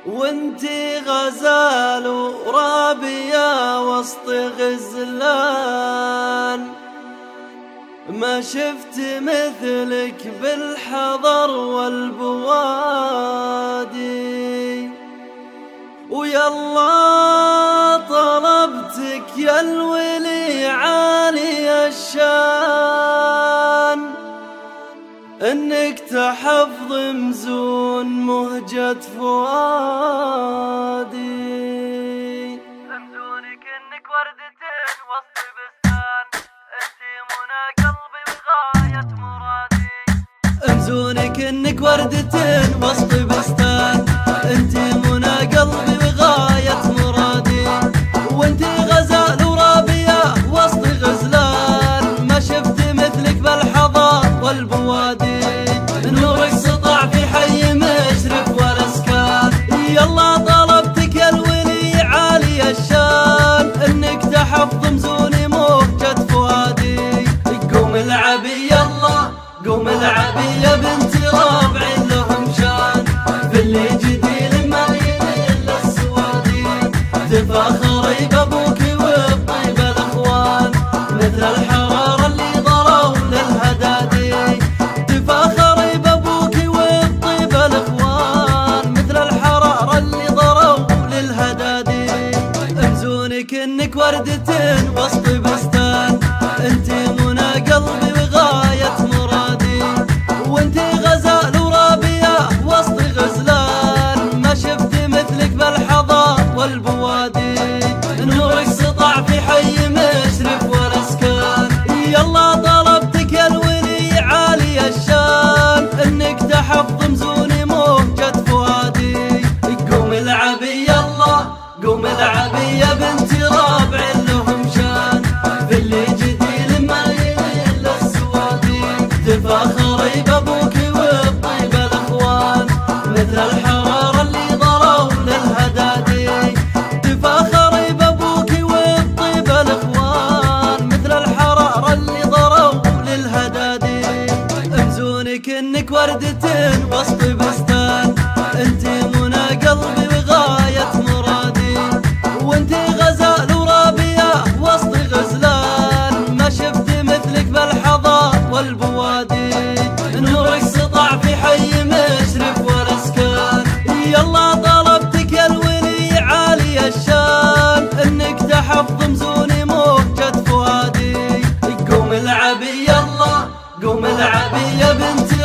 وانتي غزال ورابية وسط غزلان، ما شفت مثلك بالحضر والبوادي. ويلا طلبتك يا الولي عالي الشان، انك تحفظ مزون مهجة فؤادي. مزونك انك وردتين وسط بستان، انتي منى قلبي وغاية مرادي. مزونك انك وردتين وسط بستان، انتي منى قلبي وغاية مرادي. وانتي غزال ورابية وسط غزلان، ما شفت مثلك بالحضار والبوادي. نورك سطع في حي مشرف والاسكان، يلا طلبتك يا الولي عالي الشان، انك تحفظ مزوني مهجة فؤادي. قوم العبي يلا قوم العبي يا بنتي رابع لهم شان، في اللي جديد ما ينيل السوادي. تفاخري بابوك وبطيب الاخوان، مثل الحرارة اللي ضروا للهدادي. تفاخري بابوك وبطيب الاخوان، مثل الحرارة اللي ضروا للهدادي. مزونك انك وردتين وسط بستان، انتي منى قلبي وغاية مرادي. وانتي غزال ورابية وسط غزلان، ما شفت مثلك بالحضار والبوادي. نورك سطع في حي مشرف والاسكان، يلا طلبتك يا الولي عالي الشان، انك تحفظ مزوني مهجة فؤادي. قوم العبي يلا قوم العبي يا بنتي رابع لهم شان، في اللي جديد ما ينيل السوادي. تفاخري بابوك وبطيب الاخوان، مثل الحرارة اللي ضروا للهدادي. تفاخري بابوك وبطيب الاخوان، مثل الحرارة اللي ضروا للهدادي. مزونك انك وردتين وسط بستان، انتي منى قلبي وغاية مرادي. وانتي غزال ورابية وسط غزلان، ما شفت مثلك بالحضار والبوادي. نورك سطع في حي مشرف والاسكان، يلا طلبتك يا الولي عالي الشان، انك تحفظ مزوني مهجة فؤادي. قوم العبي يلا قوم العبي يا بنتي